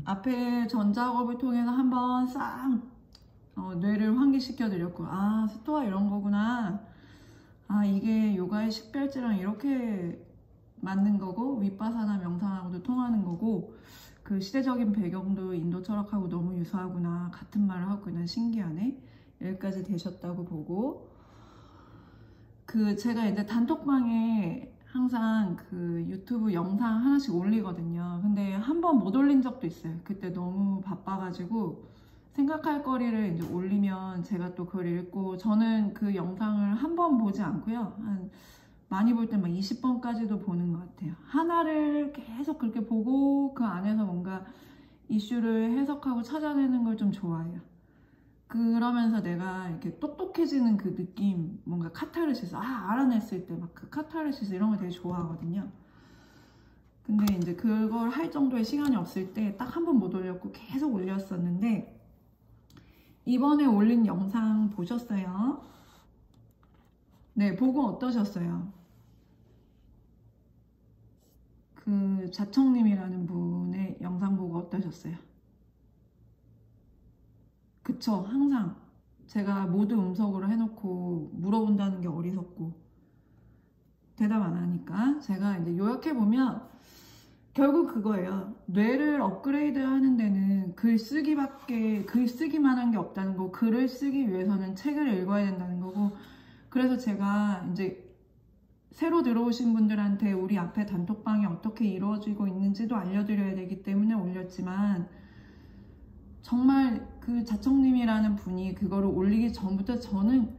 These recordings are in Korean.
앞에 전작업을 통해서 한번 싹 뇌를 환기시켜 드렸고, 아 스토아 이런 거구나, 아 이게 요가의 식별지랑 이렇게 맞는 거고 윗바사나 명상하고도 통하는 거고, 그 시대적인 배경도 인도 철학하고 너무 유사하구나, 같은 말을 하고 있는, 신기하네. 여기까지 되셨다고 보고, 그 제가 이제 단톡방에 항상 그 유튜브 영상 하나씩 올리거든요. 근데 한 번 못 올린 적도 있어요. 그때 너무 바빠가지고 생각할 거리를 이제 올리면 제가 또 그걸 읽고, 저는 그 영상을 한 번 보지 않고요, 한 많이 볼 때 막 20번까지도 보는 것 같아요. 하나를 계속 그렇게 보고 그 안에서 뭔가 이슈를 해석하고 찾아내는 걸 좀 좋아해요. 그러면서 내가 이렇게 똑똑해지는 그 느낌, 뭔가 카타르시스, 알아냈을 때 막 그 카타르시스 이런 거 되게 좋아하거든요. 근데 이제 그걸 할 정도의 시간이 없을 때 딱 한 번 못 올렸고 계속 올렸었는데, 이번에 올린 영상 보셨어요? 네, 보고 어떠셨어요? 그 자청님이라는 분의 영상 보고 어떠셨어요? 그쵸, 항상 제가 모두 음성으로 해놓고 물어본다는 게 어리석고 대답 안 하니까 제가 이제 요약해보면 결국 그거예요. 뇌를 업그레이드 하는 데는 글쓰기만 한 게 없다는 거, 글을 쓰기 위해서는 책을 읽어야 된다는 거고, 그래서 제가 이제 새로 들어오신 분들한테 우리 앞에 단톡방이 어떻게 이루어지고 있는지도 알려드려야 되기 때문에 올렸지만, 정말 그 자청님이라는 분이 그거를 올리기 전부터 저는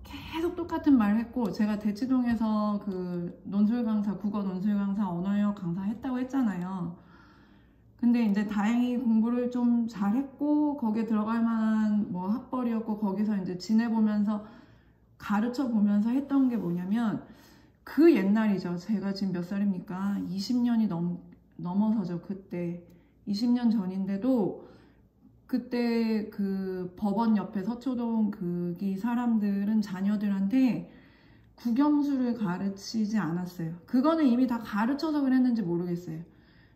계속 똑같은 말을 했고, 제가 대치동에서 그 논술 강사, 국어 논술 강사, 언어영역 강사 했다고 했잖아요. 근데 이제 다행히 공부를 좀 잘했고 거기에 들어갈 만한 뭐 학벌이었고, 거기서 이제 지내보면서 가르쳐 보면서 했던 게 뭐냐면, 그 옛날이죠. 제가 지금 몇 살입니까? 20년이 넘어서죠. 그때 20년 전인데도 그때 그 법원 옆에 서초동 거기 사람들은 자녀들한테 국영수를 가르치지 않았어요. 그거는 이미 다 가르쳐서 그랬는지 모르겠어요.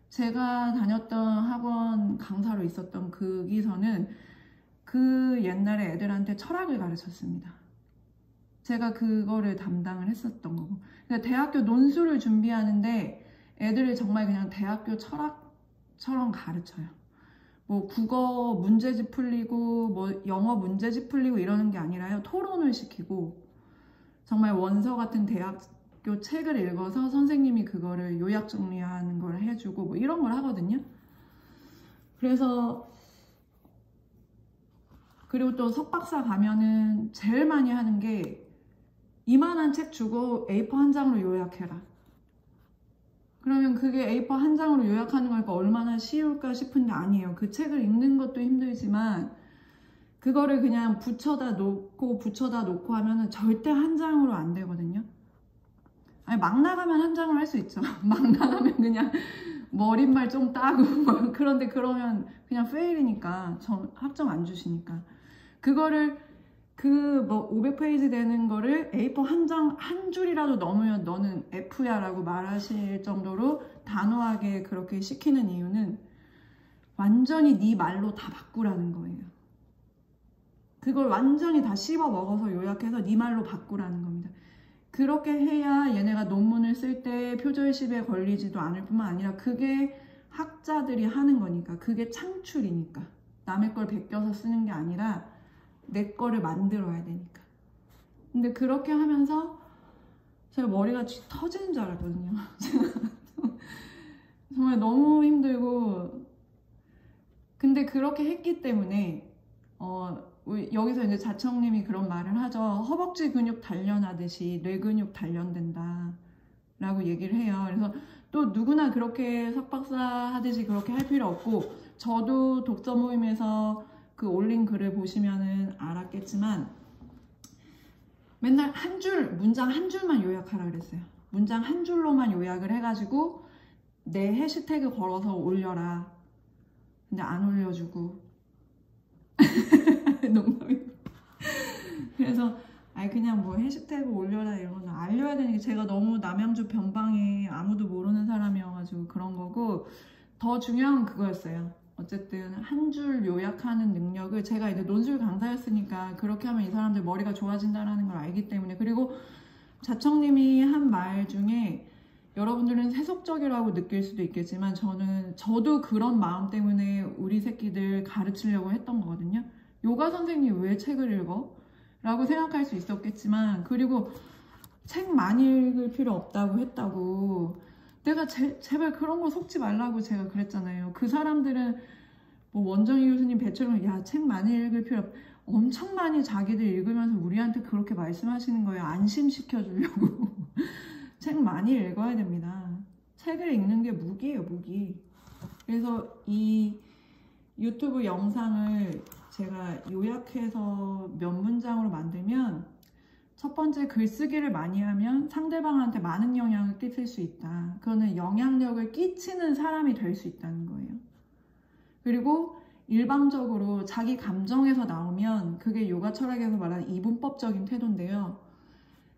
제가 다녔던 학원 강사로 있었던 거기서는 그 옛날에 애들한테 철학을 가르쳤습니다. 제가 그거를 담당을 했었던 거고, 그러니까 대학교 논술을 준비하는데 애들을 정말 그냥 대학교 철학처럼 가르쳐요. 뭐 국어 문제집 풀리고 뭐 영어 문제집 풀리고 이러는 게 아니라요, 토론을 시키고 정말 원서 같은 대학교 책을 읽어서 선생님이 그거를 요약 정리하는 걸 해주고 뭐 이런 걸 하거든요. 그래서 그리고 또 석박사 가면은 제일 많이 하는 게 이만한 책 주고 A4 한 장으로 요약해라. 그러면 그게 A4 한 장으로 요약하는 거니까 얼마나 쉬울까 싶은데 아니에요. 그 책을 읽는 것도 힘들지만 그거를 그냥 붙여다 놓고 하면은 절대 한 장으로 안 되거든요. 아니, 막 나가면 한 장으로 할 수 있죠. 막 나가면 그냥 머릿말 좀 따고 그런데 그러면 그냥 페일이니까 학점 안 주시니까, 그거를 그 뭐 500페이지 되는 거를 A4 한 장 한 줄이라도 넘으면 너는 F야 라고 말하실 정도로 단호하게 그렇게 시키는 이유는 완전히 네 말로 다 바꾸라는 거예요. 그걸 완전히 다 씹어 먹어서 요약해서 네 말로 바꾸라는 겁니다. 그렇게 해야 얘네가 논문을 쓸 때 표절십에 걸리지도 않을 뿐만 아니라, 그게 학자들이 하는 거니까, 그게 창출이니까, 남의 걸 베껴서 쓰는 게 아니라 내 거를 만들어야 되니까. 근데 그렇게 하면서 제가 머리가 터지는 줄 알았거든요. 정말 너무 힘들고, 근데 그렇게 했기 때문에 여기서 이제 자청님이 그런 말을 하죠. 허벅지 근육 단련하듯이 뇌 근육 단련된다 라고 얘기를 해요. 그래서 또 누구나 그렇게 석박사 하듯이 그렇게 할 필요 없고, 저도 독서 모임에서 그 올린 글을 보시면은 알았겠지만 맨날 한 줄, 문장 한 줄만 요약하라 그랬어요. 문장 한 줄로만 요약을 해가지고 내 해시태그 걸어서 올려라. 근데 안 올려주고 농담이에요. 그래서 그냥 뭐 해시태그 올려라 이런 거는 알려야 되는 게, 제가 너무 남양주 변방에 아무도 모르는 사람이어가지고 그런 거고, 더 중요한 건 그거였어요. 어쨌든 한 줄 요약하는 능력을 제가 이제 논술 강사였으니까 그렇게 하면 이 사람들 머리가 좋아진다는 걸 알기 때문에. 그리고 자청님이 한 말 중에 여러분들은 세속적이라고 느낄 수도 있겠지만 저도 그런 마음 때문에 우리 새끼들 가르치려고 했던 거거든요. 요가 선생님 왜 책을 읽어? 라고 생각할 수 있었겠지만, 그리고 책 많이 읽을 필요 없다고 했다고, 내가 제발 그런 거 속지 말라고 제가 그랬잖아요. 그 사람들은 뭐 원정희 교수님 배처럼 야, 책 많이 읽을 필요 없, 엄청 많이 자기들 읽으면서 우리한테 그렇게 말씀하시는 거예요. 안심시켜 주려고. 책 많이 읽어야 됩니다. 책을 읽는 게 무기예요, 무기. 그래서 이 유튜브 영상을 제가 요약해서 몇 문장으로 만들면, 첫 번째, 글쓰기를 많이 하면 상대방한테 많은 영향을 끼칠 수 있다. 그거는 영향력을 끼치는 사람이 될 수 있다는 거예요. 그리고 일방적으로 자기 감정에서 나오면 그게 요가 철학에서 말하는 이분법적인 태도인데요.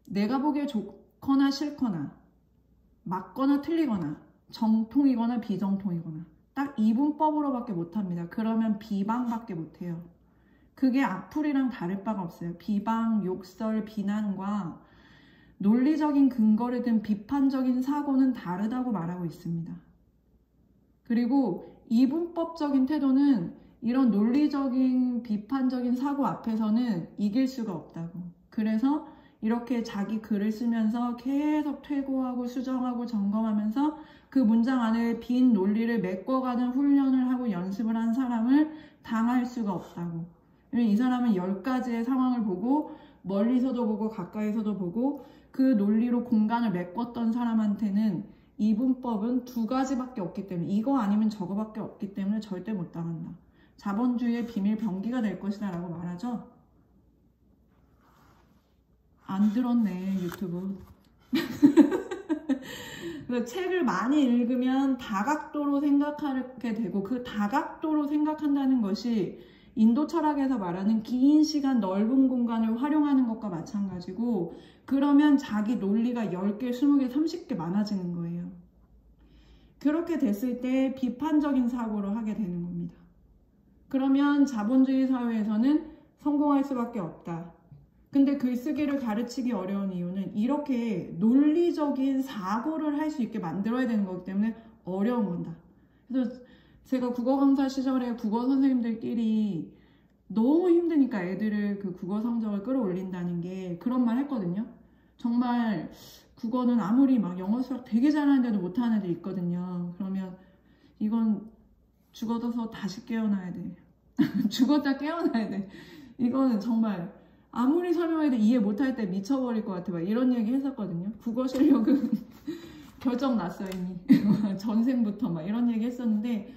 내가 보기에 좋거나 싫거나, 맞거나 틀리거나, 정통이거나 비정통이거나 딱 이분법으로밖에 못합니다. 그러면 비방밖에 못해요. 그게 악플이랑 다를 바가 없어요. 비방, 욕설, 비난과 논리적인 근거를 든 비판적인 사고는 다르다고 말하고 있습니다. 그리고 이분법적인 태도는 이런 논리적인 비판적인 사고 앞에서는 이길 수가 없다고. 그래서 이렇게 자기 글을 쓰면서 계속 퇴고하고 수정하고 점검하면서 그 문장 안에 빈 논리를 메꿔가는 훈련을 하고 연습을 한 사람을 당할 수가 없다고. 이 사람은 10가지의 상황을 보고 멀리서도 보고 가까이서도 보고 그 논리로 공간을 메꿨던 사람한테는 이분법은 2가지밖에 없기 때문에, 이거 아니면 저거밖에 없기 때문에 절대 못 당한다. 자본주의의 비밀 병기가 될 것이다 라고 말하죠. 안 들었네, 유튜브. 책을 많이 읽으면 다각도로 생각하게 되고, 그 다각도로 생각한다는 것이 인도 철학에서 말하는 긴 시간 넓은 공간을 활용하는 것과 마찬가지고, 그러면 자기 논리가 10개, 20개, 30개 많아지는 거예요. 그렇게 됐을 때 비판적인 사고를 하게 되는 겁니다. 그러면 자본주의 사회에서는 성공할 수밖에 없다. 근데 글쓰기를 가르치기 어려운 이유는 이렇게 논리적인 사고를 할 수 있게 만들어야 되는 거기 때문에 어려운 겁니다. 그래서 제가 국어 강사 시절에 국어 선생님들끼리 너무 힘드니까 애들을 그 국어 성적을 끌어올린다는 게 그런 말 했거든요. 정말 국어는 아무리 막 영어 수학 되게 잘하는데도 못하는 애들 있거든요. 그러면 이건 죽어서 다시 깨어나야 돼. 죽었다 깨어나야 돼. 이거는 정말 아무리 설명해도 이해 못할 때 미쳐버릴 것 같아. 막 이런 얘기 했었거든요. 국어 실력은 결정 났어요, 이미. 전생부터 막 이런 얘기 했었는데,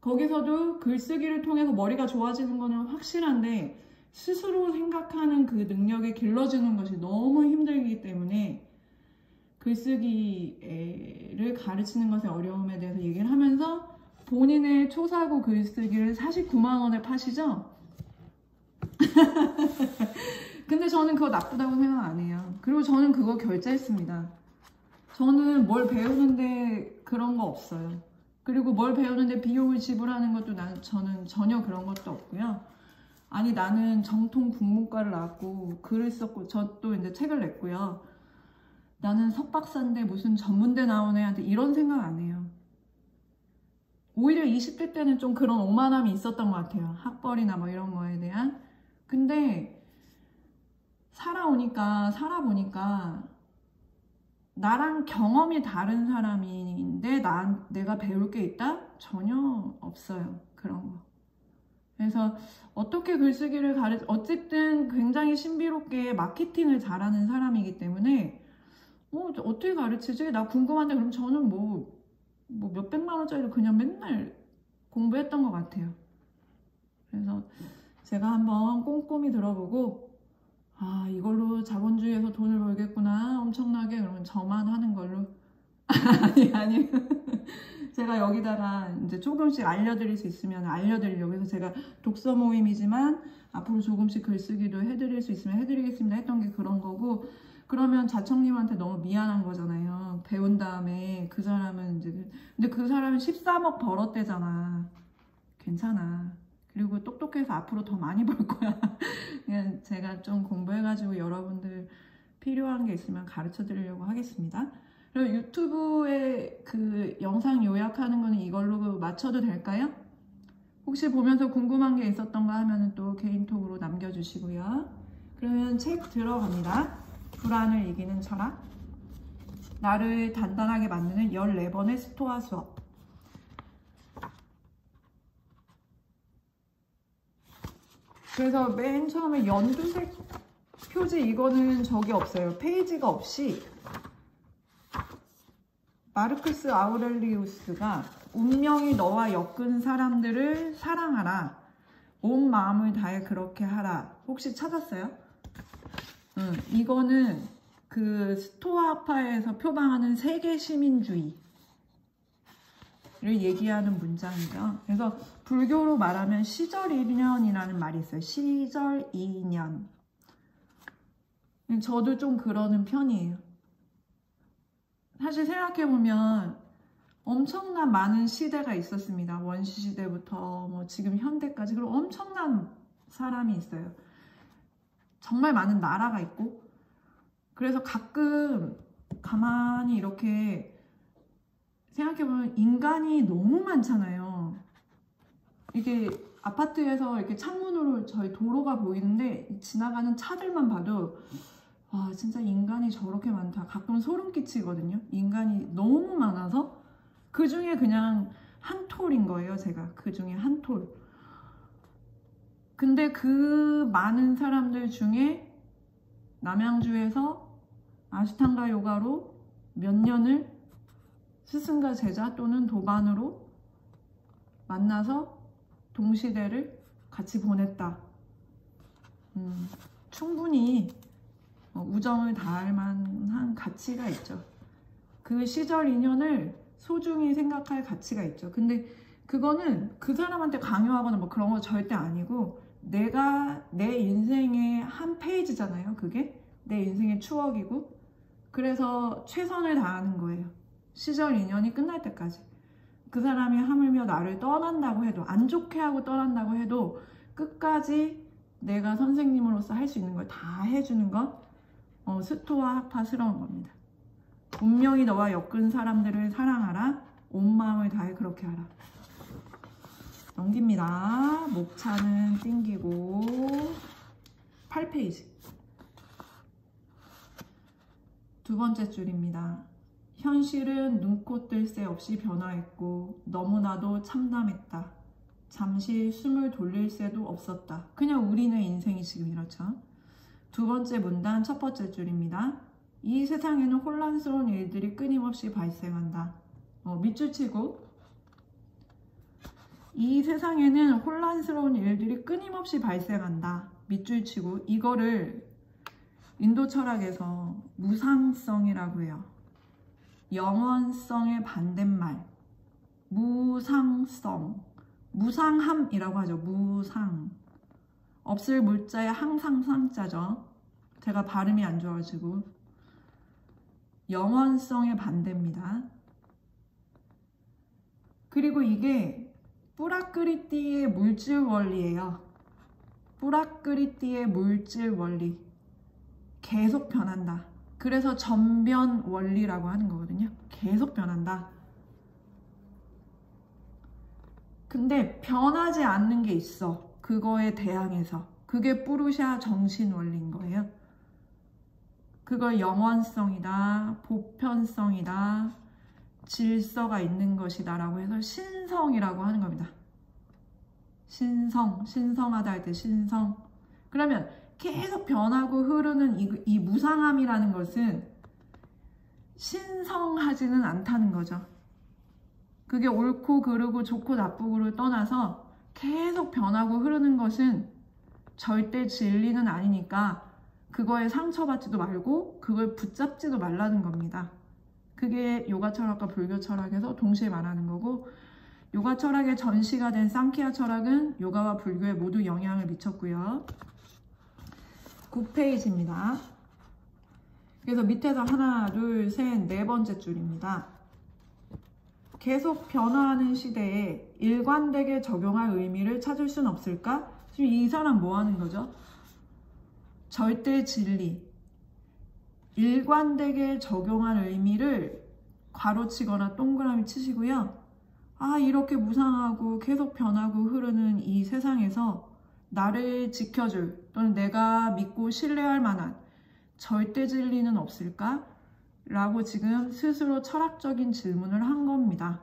거기서도 글쓰기를 통해서 머리가 좋아지는 거는 확실한데, 스스로 생각하는 그 능력을 길러주는 것이 너무 힘들기 때문에 글쓰기를 가르치는 것의 어려움에 대해서 얘기를 하면서, 본인의 초사고 글쓰기를 49만 원에 파시죠? 근데 저는 그거 나쁘다고 생각 안 해요. 그리고 저는 그거 결제했습니다. 저는 뭘 배우는데 그런 거 없어요. 그리고 뭘 배우는데 비용을 지불하는 것도 저는 전혀 그런 것도 없고요. 아니, 나는 정통 국문과를 나왔고 글을 썼고 저 또 이제 책을 냈고요. 나는 석박사인데 무슨 전문대 나온 애한테 이런 생각 안 해요. 오히려 20대 때는 좀 그런 오만함이 있었던 것 같아요. 학벌이나 뭐 이런 거에 대한. 근데 살아보니까 나랑 경험이 다른 사람인데 내가 배울 게 있다? 전혀 없어요. 그런 거. 그래서 어떻게 글쓰기를 어쨌든 굉장히 신비롭게 마케팅을 잘하는 사람이기 때문에 어떻게 가르치지? 나 궁금한데 그럼 저는 뭐 몇백만 원짜리를 그냥 맨날 공부했던 것 같아요. 그래서 제가 한번 꼼꼼히 들어보고 이걸로 자본주의에서 돈을 벌겠구나 엄청나게, 그러면 저만 하는 걸로. 아니 제가 여기다가 이제 조금씩 알려드릴 수 있으면 알려드리려고 해서 제가 독서 모임이지만 앞으로 조금씩 글쓰기도 해드릴 수 있으면 해드리겠습니다 했던 게 그런 거고, 그러면 자청님한테 너무 미안한 거잖아요. 배운 다음에 그 사람은 이제, 근데 그 사람은 13억 벌었대잖아. 괜찮아. 그리고 똑똑해서 앞으로 더 많이 벌 거야. 그냥 제가 좀 공부해가지고 여러분들 필요한 게 있으면 가르쳐 드리려고 하겠습니다. 그리고 유튜브에 그 영상 요약하는 거는 이걸로 맞춰도 될까요? 혹시 보면서 궁금한 게 있었던가 하면 또 개인톡으로 남겨주시고요. 그러면 책 들어갑니다. 불안을 이기는 철학. 나를 단단하게 만드는 14번의 스토아 수업. 그래서 맨 처음에 연두색 표지 이거는 적이 없어요. 페이지가 없이 마르크스 아우렐리우스가 운명이 너와 엮은 사람들을 사랑하라. 온 마음을 다해 그렇게 하라. 혹시 찾았어요? 이거는 그 스토아파에서 표방하는 세계 시민주의를 얘기하는 문장이죠. 그래서 불교로 말하면 시절이년이라는 말이 있어요. 시절이년. 저도 좀 그러는 편이에요. 사실 생각해보면 엄청난 많은 시대가 있었습니다. 원시시대부터 뭐 지금 현대까지. 그리고 엄청난 사람이 있어요. 정말 많은 나라가 있고. 그래서 가끔 가만히 이렇게 생각해보면 인간이 너무 많잖아요. 이게 아파트에서 이렇게 창문으로 저희 도로가 보이는데 지나가는 차들만 봐도 와 진짜 인간이 저렇게 많다. 가끔 소름 끼치거든요. 인간이 너무 많아서 그 중에 그냥 한 톨인 거예요. 제가 그 중에 한 톨. 근데 그 많은 사람들 중에 남양주에서 아시탄가 요가로 몇 년을 스승과 제자 또는 도반으로 만나서 동시대를 같이 보냈다. 충분히 우정을 다할 만한 가치가 있죠. 그 시절 인연을 소중히 생각할 가치가 있죠. 근데 그거는 그 사람한테 강요하거나 뭐 그런 거 절대 아니고 내가 내 인생의 한 페이지잖아요. 그게 내 인생의 추억이고 그래서 최선을 다하는 거예요. 시절 인연이 끝날 때까지. 그 사람이 하물며 나를 떠난다고 해도 안 좋게 하고 떠난다고 해도 끝까지 내가 선생님으로서 할 수 있는 걸 다 해주는 건 스토아파스러운 겁니다. 운명이 너와 엮은 사람들을 사랑하라. 온 마음을 다해 그렇게 하라. 넘깁니다. 목차는 띵기고 8페이지 두 번째 줄입니다. 현실은 눈코 뜰 새 없이 변화했고 너무나도 참담했다. 잠시 숨을 돌릴 새도 없었다. 그냥 우리네 인생이 지금 이렇죠. 두 번째 문단 첫 번째 줄입니다. 이 세상에는 혼란스러운 일들이 끊임없이 발생한다. 밑줄 치고 이 세상에는 혼란스러운 일들이 끊임없이 발생한다. 밑줄 치고 이거를 인도 철학에서 무상성이라고 해요. 영원성의 반대말 무상성, 무상함이라고 하죠. 무상, 없을 물자의 항상 상자죠. 제가 발음이 안 좋아가지고 영원성의 반대입니다. 그리고 이게 뿌라크리티의 물질 원리예요. 뿌라크리티의 물질 원리. 계속 변한다. 그래서 전변 원리라고 하는 거거든요. 계속 변한다. 근데 변하지 않는 게 있어. 그거에 대항해서. 그게 뿌루샤 정신 원리인 거예요. 그걸 영원성이다, 보편성이다, 질서가 있는 것이다 라고 해서 신성이라고 하는 겁니다. 신성, 신성하다 할 때 신성. 그러면 계속 변하고 흐르는 이 무상함이라는 것은 신성하지는 않다는 거죠. 그게 옳고 그르고 좋고 나쁘고를 떠나서 계속 변하고 흐르는 것은 절대 진리는 아니니까 그거에 상처받지도 말고 그걸 붙잡지도 말라는 겁니다. 그게 요가 철학과 불교 철학에서 동시에 말하는 거고, 요가 철학의 전시가 된 상키아 철학은 요가와 불교에 모두 영향을 미쳤고요. 9페이지입니다. 그래서 밑에서 하나, 둘, 셋, 네 번째 줄입니다. 계속 변화하는 시대에 일관되게 적용할 의미를 찾을 순 없을까? 지금 이 사람 뭐 하는 거죠? 절대 진리. 일관되게 적용할 의미를 괄호치거나 동그라미 치시고요. 아, 이렇게 무상하고 계속 변하고 흐르는 이 세상에서 나를 지켜줄 또는 내가 믿고 신뢰할 만한 절대 진리는 없을까? 라고 지금 스스로 철학적인 질문을 한 겁니다.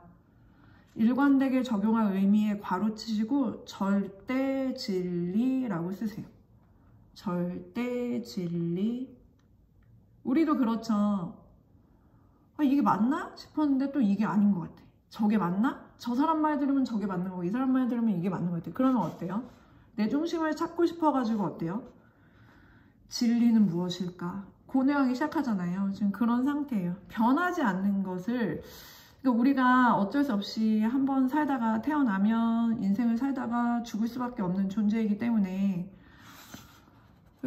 일관되게 적용할 의미에 괄호치시고 절대 진리라고 쓰세요. 절대 진리. 우리도 그렇죠. 아, 이게 맞나 싶었는데 또 이게 아닌 것 같아. 저게 맞나? 저 사람 말 들으면 저게 맞는 거고 이 사람 말 들으면 이게 맞는 것 같아. 그러면 어때요? 내 중심을 찾고 싶어가지고 어때요? 진리는 무엇일까? 고뇌하기 시작하잖아요. 지금 그런 상태예요. 변하지 않는 것을, 그러니까 우리가 어쩔 수 없이 한번 살다가 태어나면 인생을 살다가 죽을 수밖에 없는 존재이기 때문에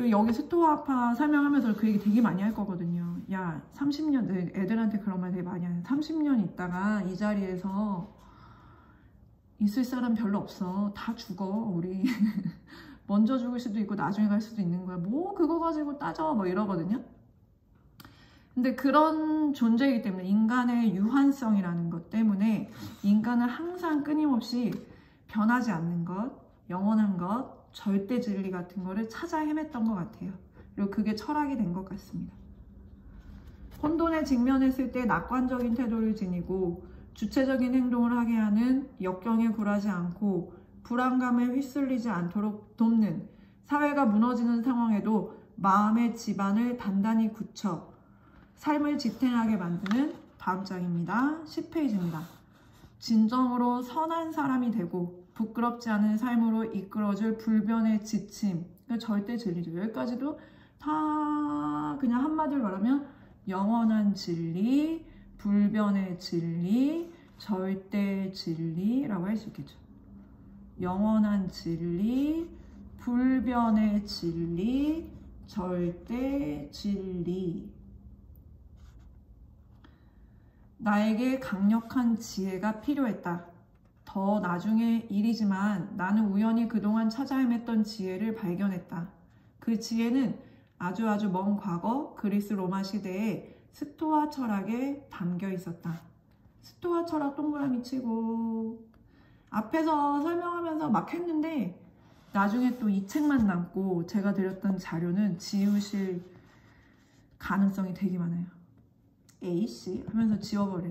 여기 스토아파 설명하면서 그 얘기 되게 많이 할 거거든요. 야, 30년, 애들한테 그런 말 되게 많이 하는 30년 있다가 이 자리에서 있을 사람 별로 없어. 다 죽어, 우리. 먼저 죽을 수도 있고 나중에 갈 수도 있는 거야. 뭐 그거 가지고 따져 뭐 이러거든요. 근데 그런 존재이기 때문에 인간의 유한성이라는 것 때문에 인간은 항상 끊임없이 변하지 않는 것, 영원한 것, 절대 진리 같은 거를 찾아 헤맸던 것 같아요. 그리고 그게 철학이 된 것 같습니다. 혼돈에 직면했을 때 낙관적인 태도를 지니고 주체적인 행동을 하게 하는 역경에 굴하지 않고 불안감에 휩쓸리지 않도록 돕는, 사회가 무너지는 상황에도 마음의 지반을 단단히 굳혀 삶을 지탱하게 만드는, 다음 장입니다. 10페이지입니다. 진정으로 선한 사람이 되고 부끄럽지 않은 삶으로 이끌어줄 불변의 지침, 그러니까 절대 진리죠. 여기까지도 다 그냥 한마디로 말하면 영원한 진리, 불변의 진리, 절대 진리라고 할 수 있겠죠. 영원한 진리, 불변의 진리, 절대 진리. 나에게 강력한 지혜가 필요했다. 더 나중의 일이지만 나는 우연히 그동안 찾아 헤맸던 지혜를 발견했다. 그 지혜는 아주 먼 과거 그리스 로마 시대의 스토아 철학에 담겨 있었다. 스토아 철학 동그라미 치고, 앞에서 설명하면서 막 했는데 나중에 또 이 책만 남고 제가 드렸던 자료는 지우실 가능성이 되게 많아요. A씨 하면서 지워버려.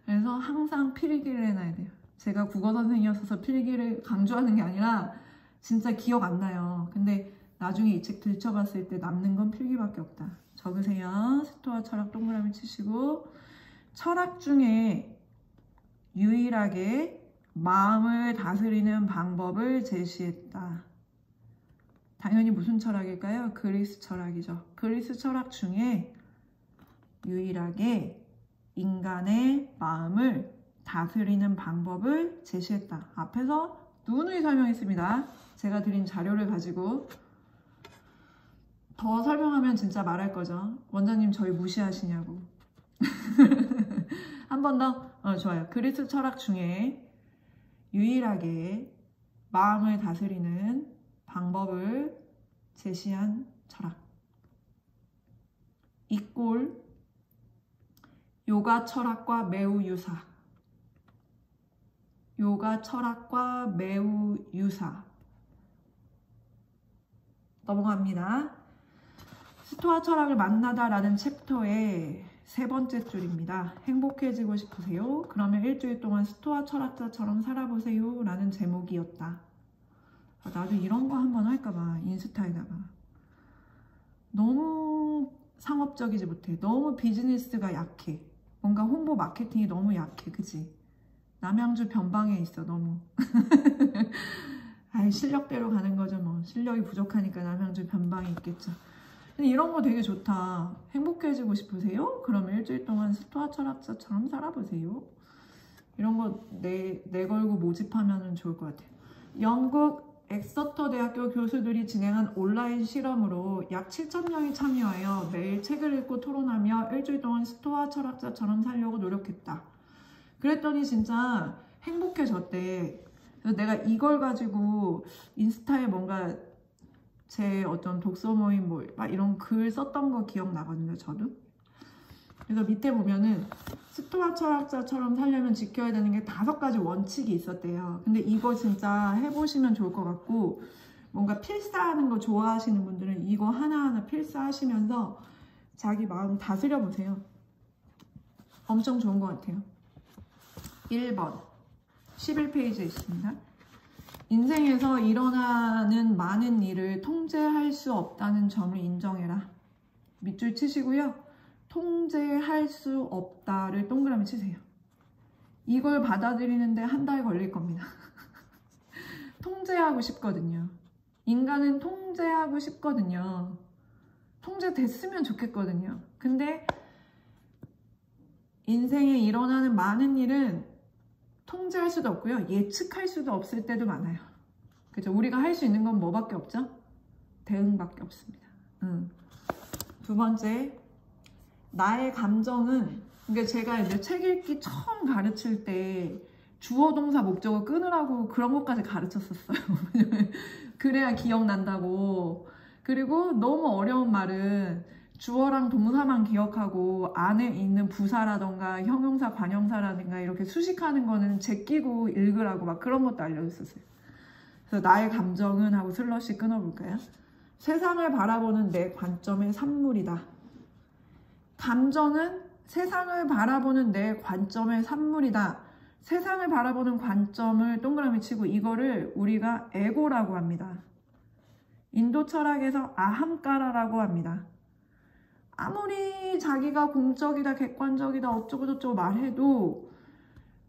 그래서 항상 필기를 해놔야 돼요. 제가 국어 선생님이었어서 필기를 강조하는 게 아니라 진짜 기억 안 나요. 근데 나중에 이 책 들춰봤을 때 남는 건 필기밖에 없다. 적으세요. 스토아 철학 동그라미 치시고, 철학 중에 유일하게 마음을 다스리는 방법을 제시했다. 당연히 무슨 철학일까요? 그리스 철학이죠. 그리스 철학 중에 유일하게 인간의 마음을 다스리는 방법을 제시했다. 앞에서 누누이 설명했습니다. 제가 드린 자료를 가지고 더 설명하면 진짜 말할 거죠. 원장님 저희 무시하시냐고. 한 번 더. 좋아요. 그리스 철학 중에 유일하게 마음을 다스리는 방법을 제시한 철학. 이꼴 요가 철학과 매우 유사. 요가 철학과 매우 유사. 넘어갑니다. 스토아 철학을 만나다라는 챕터의 3번째 줄입니다. 행복해지고 싶으세요? 그러면 일주일 동안 스토아 철학자처럼 살아보세요 라는 제목이었다. 나도 이런 거 한번 할까봐 인스타에다가. 너무 상업적이지 못해. 너무 비즈니스가 약해. 뭔가 홍보 마케팅이 너무 약해. 그치? 남양주 변방에 있어 너무. 아이, 실력대로 가는 거죠 뭐. 실력이 부족하니까 남양주 변방에 있겠죠. 근데 이런 거 되게 좋다. 행복해지고 싶으세요? 그러면 일주일 동안 스토아 철학자처럼 살아보세요. 이런 거 내 걸고 모집하면 좋을 것 같아요. 영국 엑서터 대학교 교수들이 진행한 온라인 실험으로 약 7,000명이 참여하여 매일 책을 읽고 토론하며 일주일 동안 스토아 철학자처럼 살려고 노력했다. 그랬더니 진짜 행복해졌대. 그래서 내가 이걸 가지고 인스타에 뭔가 제 어떤 독서 모임 뭐 막 이런 글 썼던 거 기억나거든요, 저도. 그래서 밑에 보면은 스토아 철학자처럼 살려면 지켜야 되는 게 5가지 원칙이 있었대요. 근데 이거 진짜 해보시면 좋을 것 같고, 뭔가 필사하는 거 좋아하시는 분들은 이거 하나하나 필사하시면서 자기 마음 다스려 보세요. 엄청 좋은 것 같아요. 1번 11페이지에 있습니다. 인생에서 일어나는 많은 일을 통제할 수 없다는 점을 인정해라. 밑줄 치시고요. 통제할 수 없다를 동그라미 치세요. 이걸 받아들이는데 한 달 걸릴 겁니다. 통제하고 싶거든요. 인간은 통제하고 싶거든요. 통제됐으면 좋겠거든요. 근데 인생에 일어나는 많은 일은 통제할 수도 없고요. 예측할 수도 없을 때도 많아요. 그죠? 우리가 할 수 있는 건 뭐밖에 없죠? 대응밖에 없습니다. 2번째, 나의 감정은, 그러니까 제가 이제 책 읽기 처음 가르칠 때 주어 동사 목적어 끊으라고 그런 것까지 가르쳤었어요. 그래야 기억난다고. 그리고 너무 어려운 말은 주어랑 동사만 기억하고 안에 있는 부사라던가 형용사, 관형사라든가 이렇게 수식하는 거는 제끼고 읽으라고 막 그런 것도 알려줬었어요. 그래서 나의 감정은 하고 슬러시 끊어볼까요? 세상을 바라보는 내 관점의 산물이다. 감정은 세상을 바라보는 내 관점의 산물이다. 세상을 바라보는 관점을 동그라미 치고 이거를 우리가 에고라고 합니다. 인도 철학에서 아함까라라고 합니다. 아무리 자기가 공적이다, 객관적이다, 어쩌고저쩌고 말해도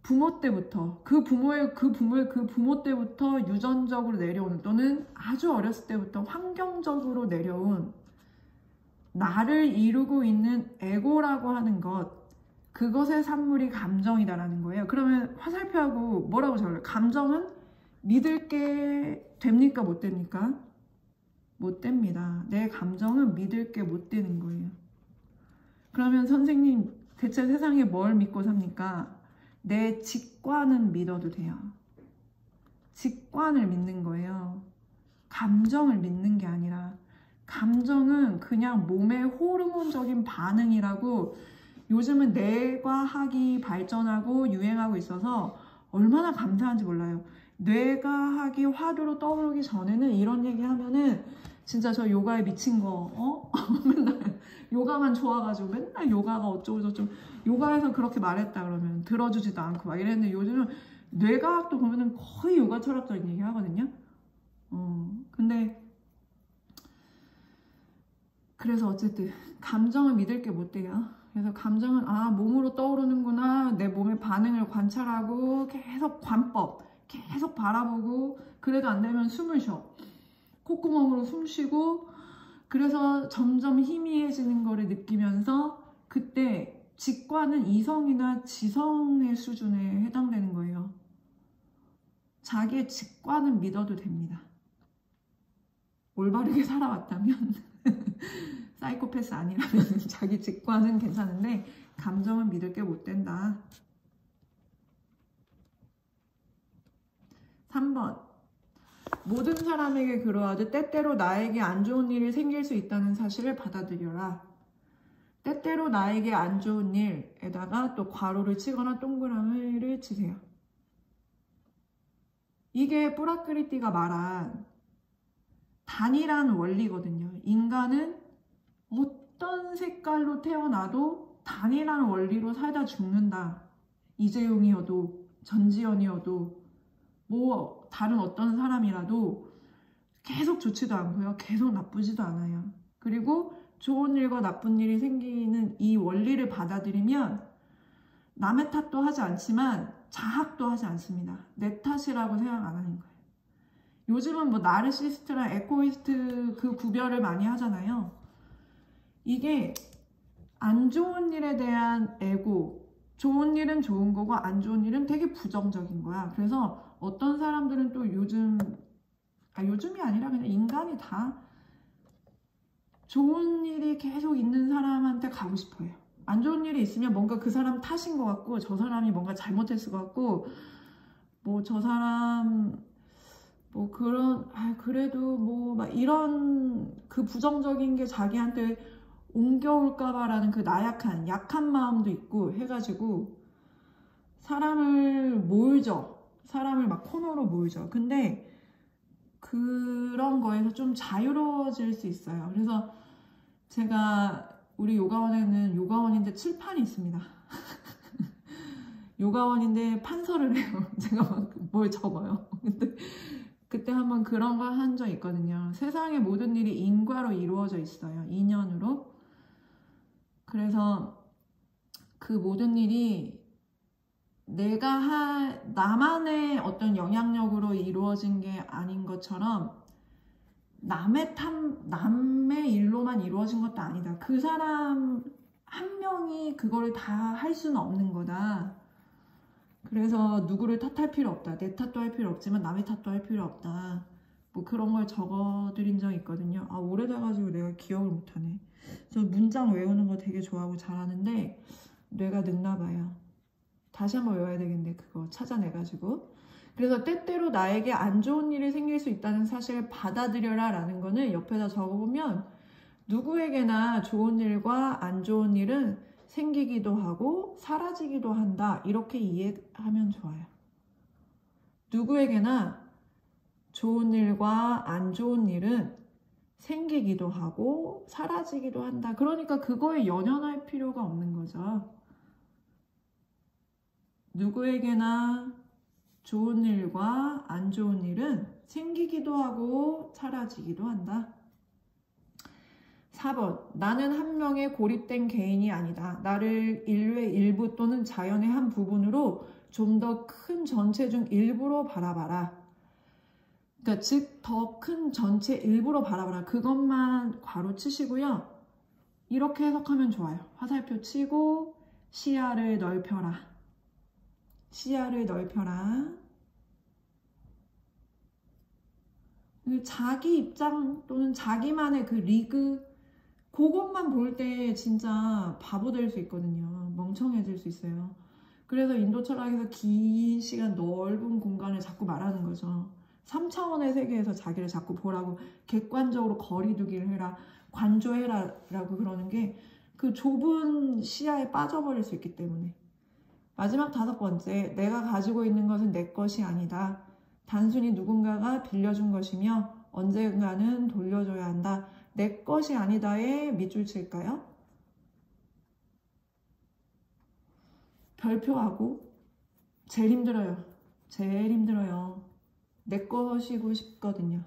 부모 때부터 그 부모 때부터 유전적으로 내려오는 또는 아주 어렸을 때부터 환경적으로 내려온 나를 이루고 있는 에고라고 하는 것, 그것의 산물이 감정이다라는 거예요. 그러면 화살표하고 뭐라고 적어요? 감정은 믿을 게 됩니까? 못 됩니까? 못 됩니다. 내 감정은 믿을 게 못 되는 거예요. 그러면 선생님 대체 세상에 뭘 믿고 삽니까? 내 직관은 믿어도 돼요. 직관을 믿는 거예요. 감정을 믿는 게 아니라. 감정은 그냥 몸의 호르몬적인 반응이라고. 요즘은 뇌과학이 발전하고 유행하고 있어서 얼마나 감사한지 몰라요. 뇌과학이 화두로 떠오르기 전에는 이런 얘기 하면은 진짜 저 요가에 미친 거 맨날 요가만 좋아가지고 맨날 요가가 어쩌고저쩌고 요가에서 그렇게 말했다 그러면 들어주지도 않고 막 이랬는데 요즘은 뇌과학도 보면은 거의 요가 철학적인 얘기 하거든요. 근데 그래서 어쨌든 감정을 믿을 게 못 돼요. 그래서 감정은 몸으로 떠오르는구나. 내 몸의 반응을 관찰하고 계속 관법 계속 바라보고 그래도 안 되면 숨을 쉬어. 콧구멍으로 숨 쉬고 그래서 점점 희미해지는 거를 느끼면서 그때 직관은 이성이나 지성의 수준에 해당되는 거예요. 자기의 직관은 믿어도 됩니다. 올바르게 살아왔다면 사이코패스 아니라면 자기 직관은 괜찮은데 감정은 믿을 게 못 된다. 3번 모든 사람에게 그러하듯 때때로 나에게 안 좋은 일이 생길 수 있다는 사실을 받아들여라. 때때로 나에게 안 좋은 일에다가 또 괄호를 치거나 동그라미를 치세요. 이게 뿌라크리티가 말한 단일한 원리거든요. 인간은 어떤 색깔로 태어나도 단일한 원리로 살다 죽는다. 이재용이어도 전지현이어도 뭐 다른 어떤 사람이라도 계속 좋지도 않고요. 계속 나쁘지도 않아요. 그리고 좋은 일과 나쁜 일이 생기는 이 원리를 받아들이면 남의 탓도 하지 않지만 자학도 하지 않습니다. 내 탓이라고 생각 안 하는 거예요. 요즘은 뭐 나르시스트랑 에고이스트 그 구별을 많이 하잖아요. 이게 안 좋은 일에 대한 에고, 좋은 일은 좋은 거고 안 좋은 일은 되게 부정적인 거야. 그래서 어떤 사람들은 또 요즘 요즘이 아니라 그냥 인간이 다 좋은 일이 계속 있는 사람한테 가고 싶어요. 안 좋은 일이 있으면 뭔가 그 사람 탓인 것 같고, 저 사람이 뭔가 잘못했을 것 같고, 뭐 저 사람 뭐 그런 그래도 뭐 막 이런 그 부정적인 게 자기한테 옮겨올까봐라는 그 나약한 약한 마음도 있고 해가지고 사람을 몰죠. 사람을 막 코너로 몰죠. 근데 그런 거에서 좀 자유로워질 수 있어요. 그래서 제가 우리 요가원에는 요가원인데 칠판이 있습니다. 요가원인데 판서를 해요. 제가 막 뭘 적어요. 근데 그때 한번 그런 거 한 적 있거든요. 세상의 모든 일이 인과로 이루어져 있어요. 인연으로. 그래서 그 모든 일이 나만의 어떤 영향력으로 이루어진 게 아닌 것처럼 남의 일로만 이루어진 것도 아니다. 그 사람 한 명이 그거를 다 할 수는 없는 거다. 그래서 누구를 탓할 필요 없다. 내 탓도 할 필요 없지만 남의 탓도 할 필요 없다. 뭐 그런 걸 적어드린 적이 있거든요. 오래돼가지고 내가 기억을 못하네. 저 문장 외우는 거 되게 좋아하고 잘하는데 뇌가 늙나 봐요. 다시 한번 외워야 되겠네. 그거 찾아내가지고. 그래서 때때로 나에게 안 좋은 일이 생길 수 있다는 사실을 받아들여라 라는 거는 옆에다 적어보면 누구에게나 좋은 일과 안 좋은 일은 생기기도 하고 사라지기도 한다. 이렇게 이해하면 좋아요. 누구에게나 좋은 일과 안 좋은 일은 생기기도 하고 사라지기도 한다. 그러니까 그거에 연연할 필요가 없는 거죠. 누구에게나 좋은 일과 안 좋은 일은 생기기도 하고 사라지기도 한다. 4번. 나는 한 명의 고립된 개인이 아니다. 나를 인류의 일부 또는 자연의 한 부분으로 좀 더 큰 전체 중 일부로 바라봐라. 그러니까 즉 더 큰 전체 일부로 바라봐라. 그것만 괄호 치시고요. 이렇게 해석하면 좋아요. 화살표 치고 시야를 넓혀라. 시야를 넓혀라. 자기 입장 또는 자기만의 그 리그 그것만 볼 때 진짜 바보 될 수 있거든요. 멍청해질 수 있어요. 그래서 인도 철학에서 긴 시간 넓은 공간을 자꾸 말하는 거죠. 3차원의 세계에서 자기를 자꾸 보라고 객관적으로 거리두기를 해라. 관조해라 라고 그러는 게 그 좁은 시야에 빠져버릴 수 있기 때문에. 마지막 5번째, 내가 가지고 있는 것은 내 것이 아니다. 단순히 누군가가 빌려준 것이며 언젠가는 돌려줘야 한다. 내 것이 아니다에 밑줄 칠까요? 별표하고 제일 힘들어요. 제일 힘들어요. 내 것이고 싶거든요.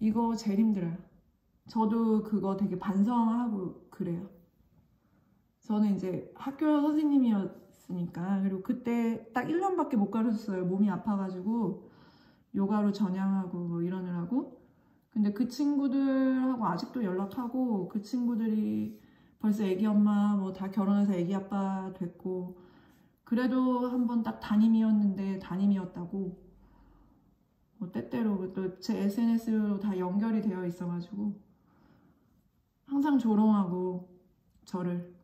이거 제일 힘들어요. 저도 그거 되게 반성하고 그래요. 저는 이제 학교 선생님이었으니까 그리고 그때 딱 1년밖에 못 가르쳤어요. 몸이 아파가지고 요가로 전향하고 뭐 이러느라고. 근데 그 친구들하고 아직도 연락하고 그 친구들이 벌써 애기 엄마 뭐 다 결혼해서 애기 아빠 됐고 그래도 한번 딱 담임이었는데 담임이었다고 뭐 때때로 또 제 SNS로 다 연결이 되어 있어가지고 항상 조롱하고 저를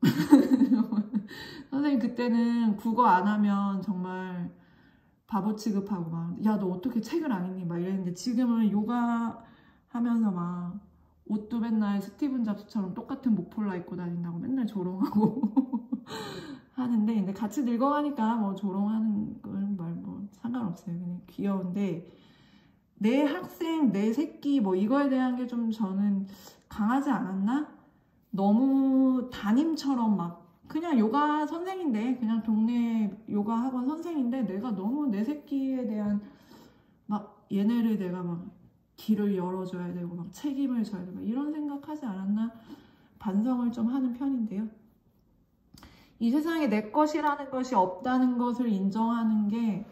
선생님 그때는 국어 안 하면 정말 바보 취급하고 막 야 너 어떻게 책을 안 읽니 막 이랬는데 지금은 요가 하면서 막 옷도 맨날 스티븐 잡스처럼 똑같은 목폴라 입고 다닌다고 맨날 조롱하고 하는데 근데 같이 늙어가니까 뭐 조롱하는 건 뭐 상관없어요. 그냥 귀여운데 내 학생 내 새끼 뭐 이거에 대한 게 좀 저는 강하지 않았나? 너무 담임처럼 막 그냥 요가 선생인데 그냥 동네 요가 학원 선생인데 내가 너무 내 새끼에 대한 막 얘네를 내가 막 길을 열어줘야 되고 막 책임을 져야 되고 이런 생각하지 않았나 반성을 좀 하는 편인데요. 이 세상에 내 것이라는 것이 없다는 것을 인정하는 게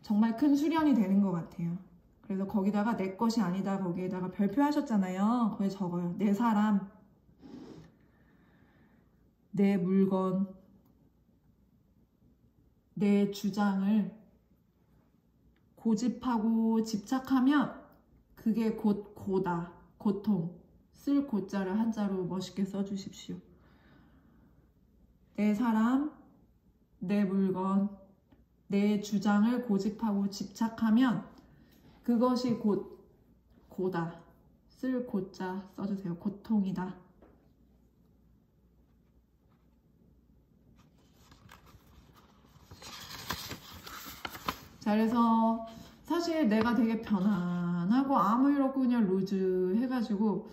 정말 큰 수련이 되는 것 같아요. 그래서 거기다가 내 것이 아니다 거기에다가 별표 하셨잖아요. 거기에 적어요. 내 사람, 내 물건, 내 주장을 고집하고 집착하면 그게 곧 고다. 고통. 쓸 고자를 한자로 멋있게 써주십시오. 내 사람, 내 물건, 내 주장을 고집하고 집착하면 그것이 곧 고다. 쓸 고자 써주세요. 고통이다. 자, 그래서 사실 내가 되게 편안하고 아무 일 없고 그냥 루즈 해가지고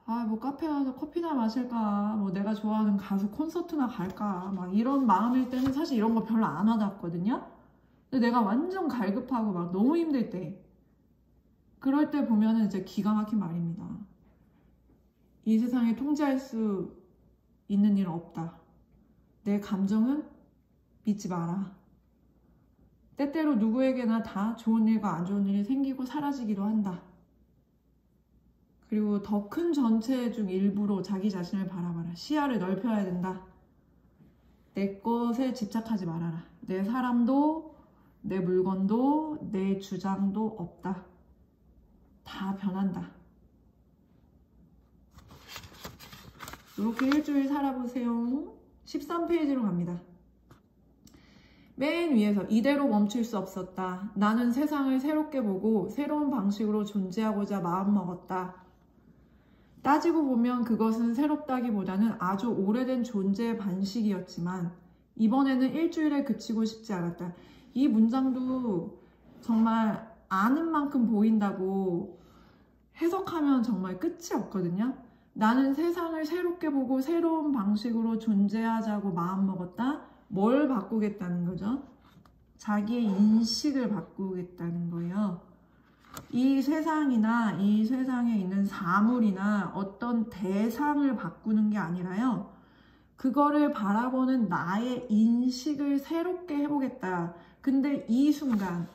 뭐 카페 가서 커피나 마실까, 뭐 내가 좋아하는 가수 콘서트나 갈까, 막 이런 마음일 때는 사실 이런 거 별로 안 와닿거든요. 근데 내가 완전 갈급하고 막 너무 힘들 때, 그럴 때 보면은 이제 기가 막힌 말입니다. 이 세상에 통제할 수 있는 일은 없다. 내 감정은 믿지 마라. 때때로 누구에게나 다 좋은 일과 안 좋은 일이 생기고 사라지기도 한다. 그리고 더 큰 전체 중 일부로 자기 자신을 바라봐라. 시야를 넓혀야 된다. 내 것에 집착하지 말아라. 내 사람도, 내 물건도, 내 주장도 없다. 다 변한다. 이렇게 일주일 살아보세요. 13페이지로 갑니다. 맨 위에서 이대로 멈출 수 없었다. 나는 세상을 새롭게 보고 새로운 방식으로 존재하고자 마음먹었다. 따지고 보면 그것은 새롭다기보다는 아주 오래된 존재의 방식이었지만 이번에는 일주일에 그치고 싶지 않았다. 이 문장도 정말 아는 만큼 보인다고 해석하면 정말 끝이 없거든요. 나는 세상을 새롭게 보고 새로운 방식으로 존재하자고 마음먹었다. 뭘 바꾸겠다는 거죠? 자기의 인식을 바꾸겠다는 거예요. 이 세상이나 이 세상에 있는 사물이나 어떤 대상을 바꾸는 게 아니라요. 그거를 바라보는 나의 인식을 새롭게 해보겠다. 근데 이 순간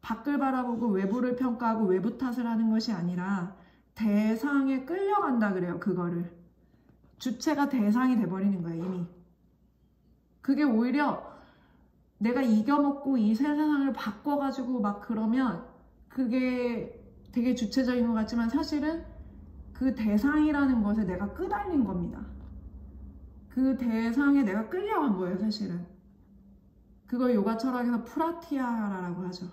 밖을 바라보고 외부를 평가하고 외부 탓을 하는 것이 아니라 대상에 끌려간다 그래요. 그거를. 주체가 대상이 돼버리는 거예요. 이미. 그게 오히려 내가 이겨먹고 이 세상을 바꿔가지고 막 그러면 그게 되게 주체적인 것 같지만 사실은 그 대상이라는 것에 내가 끄달린 겁니다. 그 대상에 내가 끌려간 거예요, 사실은. 그걸 요가 철학에서 프라티아라라고 하죠.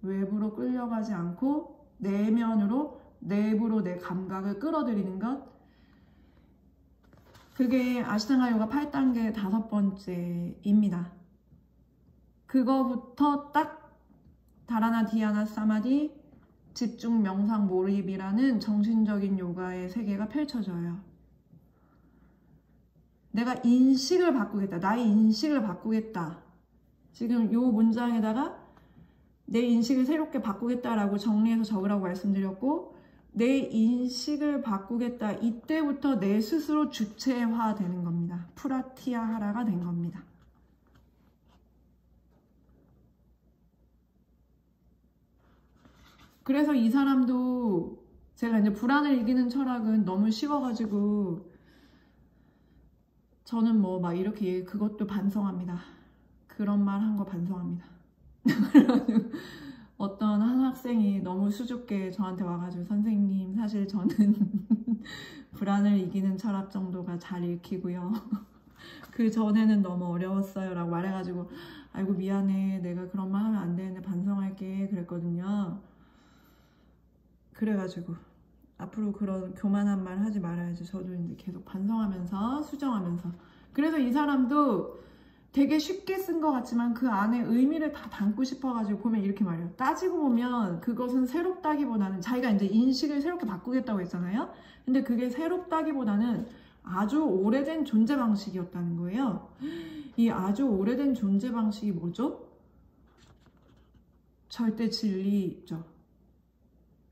외부로 끌려가지 않고 내면으로, 내부로 내 감각을 끌어들이는 것. 그게 아시탄가 요가 8단계 5번째입니다. 그거부터 딱 다라나 디아나 사마디 집중 명상 몰입이라는 정신적인 요가의 세계가 펼쳐져요. 내가 인식을 바꾸겠다. 나의 인식을 바꾸겠다. 지금 요 문장에다가 내 인식을 새롭게 바꾸겠다라고 정리해서 적으라고 말씀드렸고, 내 인식을 바꾸겠다. 이때부터 내 스스로 주체화되는 겁니다. 프라티아하라가 된 겁니다. 그래서 이 사람도 제가 이제 불안을 이기는 철학은 너무 쉬워가지고 저는 뭐 막 이렇게 그것도 반성합니다. 그런 말 한 거 반성합니다. 어떤 한 학생이 너무 수줍게 저한테 와가지고 선생님 사실 저는 불안을 이기는 철학 정도가 잘 읽히고요. 그 전에는 너무 어려웠어요 라고 말해가지고 아이고 미안해 내가 그런 말 하면 안 되는데 반성할게 그랬거든요. 그래가지고 앞으로 그런 교만한 말 하지 말아야지. 저도 이제 계속 반성하면서 수정하면서. 그래서 이 사람도 되게 쉽게 쓴 것 같지만 그 안에 의미를 다 담고 싶어가지고 보면 이렇게 말해요. 따지고 보면 그것은 새롭다기보다는 자기가 이제 인식을 새롭게 바꾸겠다고 했잖아요. 근데 그게 새롭다기보다는 아주 오래된 존재 방식이었다는 거예요. 이 아주 오래된 존재 방식이 뭐죠? 절대 진리죠.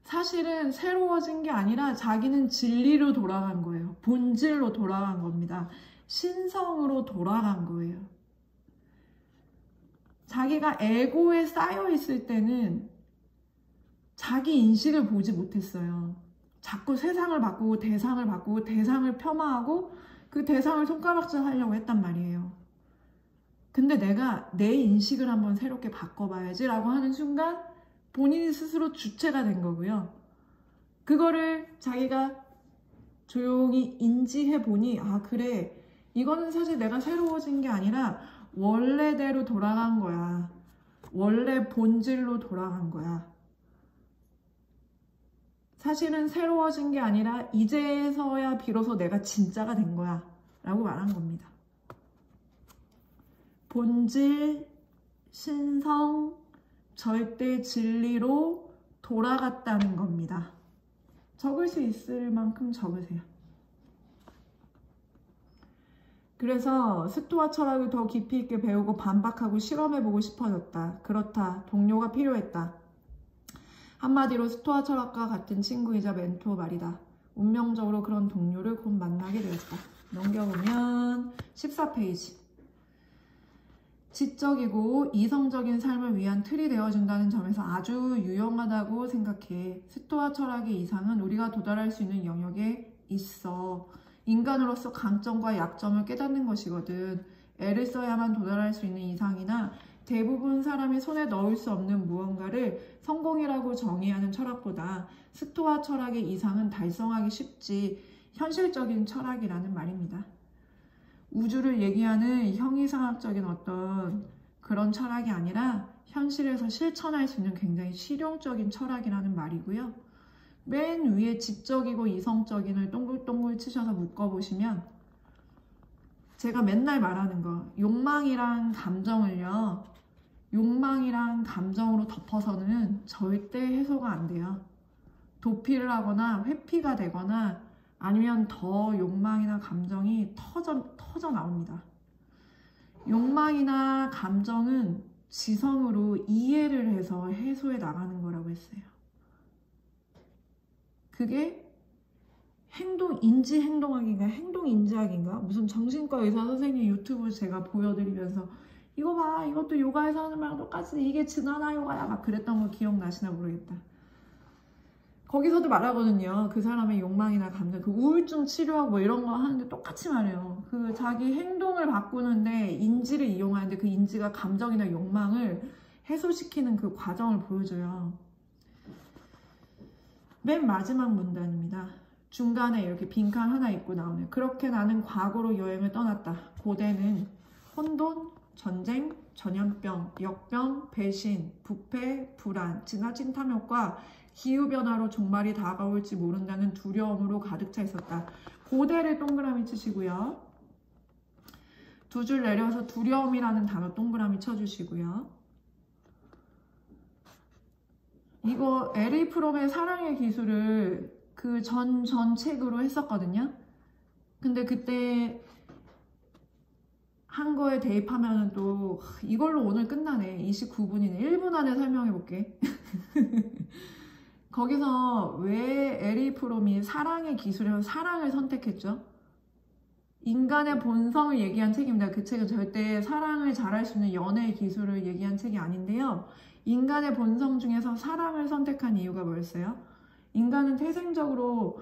사실은 새로워진 게 아니라 자기는 진리로 돌아간 거예요. 본질로 돌아간 겁니다. 신성으로 돌아간 거예요. 자기가 에고에 쌓여 있을 때는 자기 인식을 보지 못했어요. 자꾸 세상을 바꾸고 대상을 바꾸고 대상을 폄하하고 그 대상을 손가락질 하려고 했단 말이에요. 근데 내가 내 인식을 한번 새롭게 바꿔봐야지 라고 하는 순간 본인이 스스로 주체가 된 거고요. 그거를 자기가 조용히 인지해 보니 아 그래 이거는 사실 내가 새로워진 게 아니라 원래대로 돌아간 거야. 원래 본질로 돌아간 거야. 사실은 새로워진 게 아니라 이제서야 비로소 내가 진짜가 된 거야 라고 말한 겁니다. 본질, 신성, 절대 진리로 돌아갔다는 겁니다. 적을 수 있을 만큼 적으세요. 그래서 스토아 철학을 더 깊이 있게 배우고 반박하고 실험해보고 싶어졌다. 그렇다. 동료가 필요했다. 한마디로 스토아 철학과 같은 친구이자 멘토 말이다. 운명적으로 그런 동료를 곧 만나게 되었다. 넘겨보면 14페이지. 지적이고 이성적인 삶을 위한 틀이 되어준다는 점에서 아주 유용하다고 생각해. 스토아 철학의 이상은 우리가 도달할 수 있는 영역에 있어. 인간으로서 강점과 약점을 깨닫는 것이거든. 애를 써야만 도달할 수 있는 이상이나 대부분 사람이 손에 넣을 수 없는 무언가를 성공이라고 정의하는 철학보다 스토아 철학의 이상은 달성하기 쉽지 현실적인 철학이라는 말입니다. 우주를 얘기하는 형이상학적인 어떤 그런 철학이 아니라 현실에서 실천할 수 있는 굉장히 실용적인 철학이라는 말이고요. 맨 위에 지적이고 이성적인을 동글동글 치셔서 묶어보시면 제가 맨날 말하는 거 욕망이랑 감정을요. 욕망이랑 감정으로 덮어서는 절대 해소가 안 돼요. 도피를 하거나 회피가 되거나 아니면 더 욕망이나 감정이 터져 나옵니다. 욕망이나 감정은 지성으로 이해를 해서 해소해 나가는 거라고 했어요. 그게 인지행동학인가 행동인지학인가 무슨 정신과 의사 선생님 유튜브 제가 보여드리면서 이거 봐 이것도 요가에서 하는 말랑 똑같이 이게 지나나 요가야 막 그랬던 거 기억나시나 모르겠다. 거기서도 말하거든요. 그 사람의 욕망이나 감정, 그 우울증 치료하고 뭐 이런 거 하는데 똑같이 말해요. 그 자기 행동을 바꾸는데 인지를 이용하는데 그 인지가 감정이나 욕망을 해소시키는 그 과정을 보여줘요. 맨 마지막 문단입니다. 중간에 이렇게 빈칸 하나 있고 나오네요. 그렇게 나는 과거로 여행을 떠났다. 고대는 혼돈, 전쟁, 전염병, 역병, 배신, 부패, 불안, 지나친 탐욕과 기후변화로 종말이 다가올지 모른다는 두려움으로 가득 차 있었다. 고대를 동그라미 치시고요. 두 줄 내려서 두려움이라는 단어 동그라미 쳐주시고요. 이거 에리 프롬의 사랑의 기술을 그 전 책으로 했었거든요. 근데 그때 한 거에 대입하면 또 이걸로 오늘 끝나네. 29분이네. 1분 안에 설명해 볼게. 거기서 왜 에리 프롬이 사랑의 기술에서 사랑을 선택했죠? 인간의 본성을 얘기한 책입니다. 그 책은 절대 사랑을 잘할 수 있는 연애의 기술을 얘기한 책이 아닌데요. 인간의 본성 중에서 사랑을 선택한 이유가 뭐였어요? 인간은 태생적으로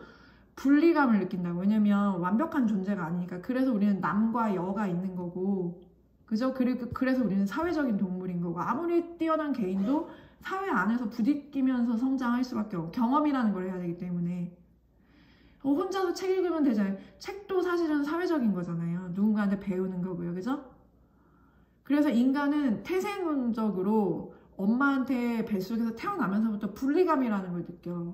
분리감을 느낀다고. 왜냐면 완벽한 존재가 아니니까. 그래서 우리는 남과 여가 있는 거고, 그죠? 그래서 우리는 사회적인 동물인 거고, 아무리 뛰어난 개인도 사회 안에서 부딪히면서 성장할 수밖에 없고, 경험이라는 걸 해야 되기 때문에. 혼자서 책 읽으면 되잖아요. 책도 사실은 사회적인 거잖아요. 누군가한테 배우는 거고요. 그죠? 그래서 인간은 태생적으로 엄마한테 뱃속에서 태어나면서부터 분리감이라는 걸 느껴.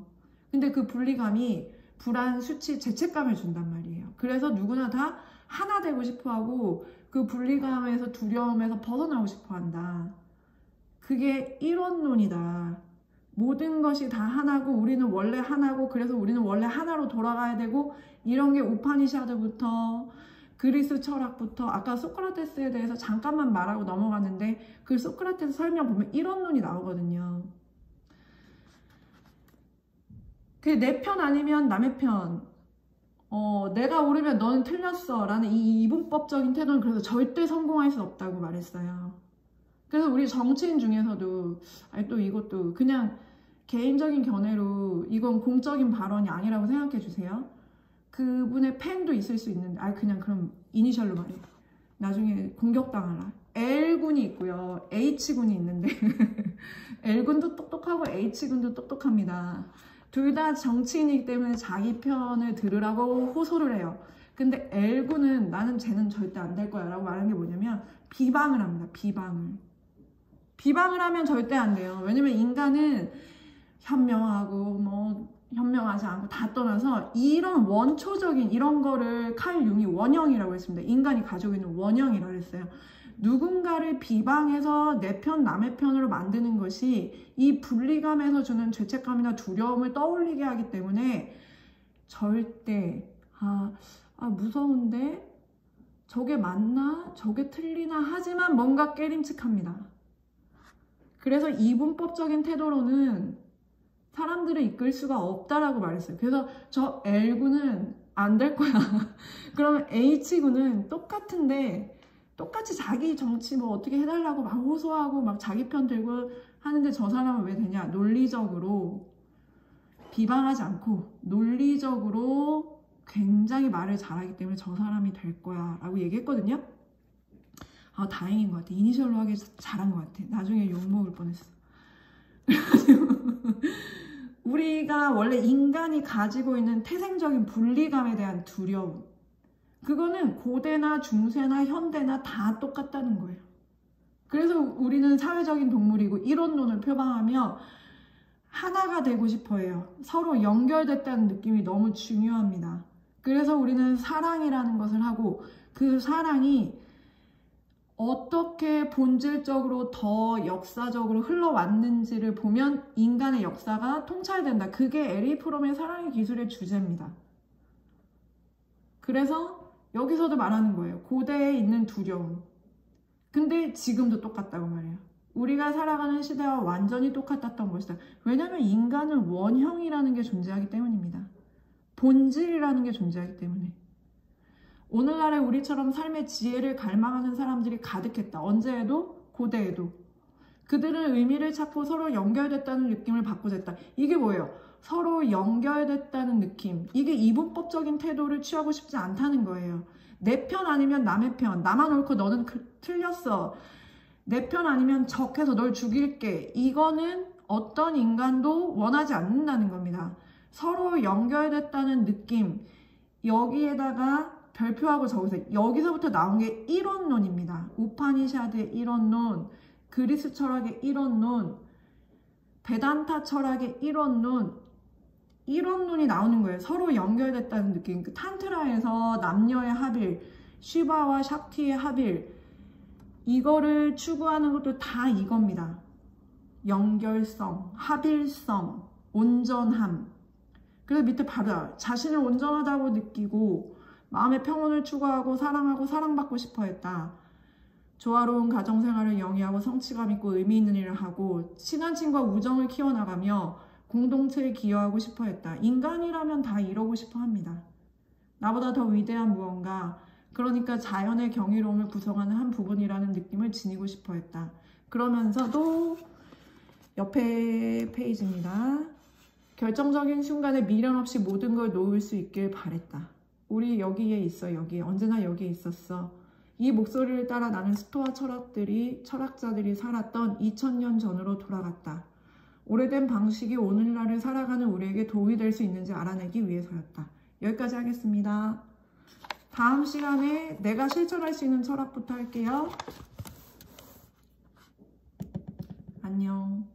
근데 그 분리감이 불안, 수치, 죄책감을 준단 말이에요. 그래서 누구나 다 하나 되고 싶어 하고 그 분리감에서 두려움에서 벗어나고 싶어 한다. 그게 일원론이다. 모든 것이 다 하나고 우리는 원래 하나고 그래서 우리는 원래 하나로 돌아가야 되고 이런 게 우파니샤드부터 그리스 철학부터 아까 소크라테스에 대해서 잠깐만 말하고 넘어갔는데 그 소크라테스 설명 보면 일원론이 나오거든요. 그게 내 편 아니면 남의 편. 내가 옳으면 너는 틀렸어 라는 이 이분법적인 태도는 그래서 절대 성공할 수 없다고 말했어요. 그래서 우리 정치인 중에서도 아니 또 이것도 그냥 개인적인 견해로 이건 공적인 발언이 아니라고 생각해 주세요. 그분의 팬도 있을 수 있는데 그냥 그럼 이니셜로 말해. 나중에 공격당하라. L군이 있고요. H군이 있는데 L군도 똑똑하고 H군도 똑똑합니다. 둘 다 정치인이기 때문에 자기 편을 들으라고 호소를 해요. 근데 L군은 나는 쟤는 절대 안 될 거야 라고 말하는 게 뭐냐면 비방을 합니다. 비방을 하면 절대 안 돼요. 왜냐면 인간은 현명하고 뭐 현명하지 않고 다 떠나서 이런 원초적인 이런 거를 칼 융이 원형이라고 했습니다. 인간이 가지고 있는 원형이라고 했어요. 누군가를 비방해서 내 편 남의 편으로 만드는 것이 이 분리감에서 주는 죄책감이나 두려움을 떠올리게 하기 때문에 절대 무서운데 저게 맞나 저게 틀리나 하지만 뭔가 깨림칙합니다. 그래서 이분법적인 태도로는 사람들을 이끌 수가 없다라고 말했어요. 그래서 저 L군은 안 될 거야. 그러면 H군은 똑같은데 똑같이 자기 정치 뭐 어떻게 해달라고 막 호소하고 막 자기 편 들고 하는데 저 사람은 왜 되냐? 논리적으로 비방하지 않고 논리적으로 굉장히 말을 잘하기 때문에 저 사람이 될 거야 라고 얘기했거든요. 다행인 것 같아. 이니셜로 하기 잘한 것 같아. 나중에 욕먹을 뻔했어. 우리가 원래 인간이 가지고 있는 태생적인 분리감에 대한 두려움, 그거는 고대나 중세나 현대나 다 똑같다는 거예요. 그래서 우리는 사회적인 동물이고 이론론을 표방하며 하나가 되고 싶어 해요. 서로 연결됐다는 느낌이 너무 중요합니다. 그래서 우리는 사랑이라는 것을 하고 그 사랑이 어떻게 본질적으로 더 역사적으로 흘러왔는지를 보면 인간의 역사가 통찰된다. 그게 에리 프롬의 사랑의 기술의 주제입니다. 그래서 여기서도 말하는 거예요. 고대에 있는 두려움. 근데 지금도 똑같다고 말해요. 우리가 살아가는 시대와 완전히 똑같았던 것이다. 왜냐하면 인간은 원형이라는 게 존재하기 때문입니다. 본질이라는 게 존재하기 때문에. 오늘날에 우리처럼 삶의 지혜를 갈망하는 사람들이 가득했다. 언제에도? 고대에도. 그들은 의미를 찾고 서로 연결됐다는 느낌을 받고자 했다. 이게 뭐예요? 서로 연결됐다는 느낌. 이게 이분법적인 태도를 취하고 싶지 않다는 거예요. 내 편 아니면 남의 편. 나만 옳고 너는 틀렸어. 내 편 아니면 적해서 널 죽일게. 이거는 어떤 인간도 원하지 않는다는 겁니다. 서로 연결됐다는 느낌. 여기에다가 별표하고 적으세요. 여기서부터 나온 게 이론론입니다. 우파니샤드의 이론론, 그리스 철학의 이론론, 베단타 철학의 이론론이 나오는 거예요. 서로 연결됐다는 느낌. 그 탄트라에서 남녀의 합일, 시바와 샥티의 합일, 이거를 추구하는 것도 다 이겁니다. 연결성, 합일성, 온전함. 그래서 밑에 바로 자신을 온전하다고 느끼고 마음의 평온을 추구하고 사랑하고 사랑받고 싶어 했다. 조화로운 가정생활을 영위하고 성취감 있고 의미 있는 일을 하고 친한 친구와 우정을 키워나가며 공동체에 기여하고 싶어 했다. 인간이라면 다 이러고 싶어 합니다. 나보다 더 위대한 무언가, 그러니까 자연의 경이로움을 구성하는 한 부분이라는 느낌을 지니고 싶어 했다. 그러면서도 옆에 페이지입니다. 결정적인 순간에 미련 없이 모든 걸 놓을 수 있길 바랬다. 우리 여기에 있어. 여기에 언제나 여기에 있었어. 이 목소리를 따라 나는 스토아 철학자들이 살았던 2000년 전으로 돌아갔다. 오래된 방식이 오늘날을 살아가는 우리에게 도움이 될 수 있는지 알아내기 위해서였다. 여기까지 하겠습니다. 다음 시간에 내가 실천할 수 있는 철학부터 할게요. 안녕.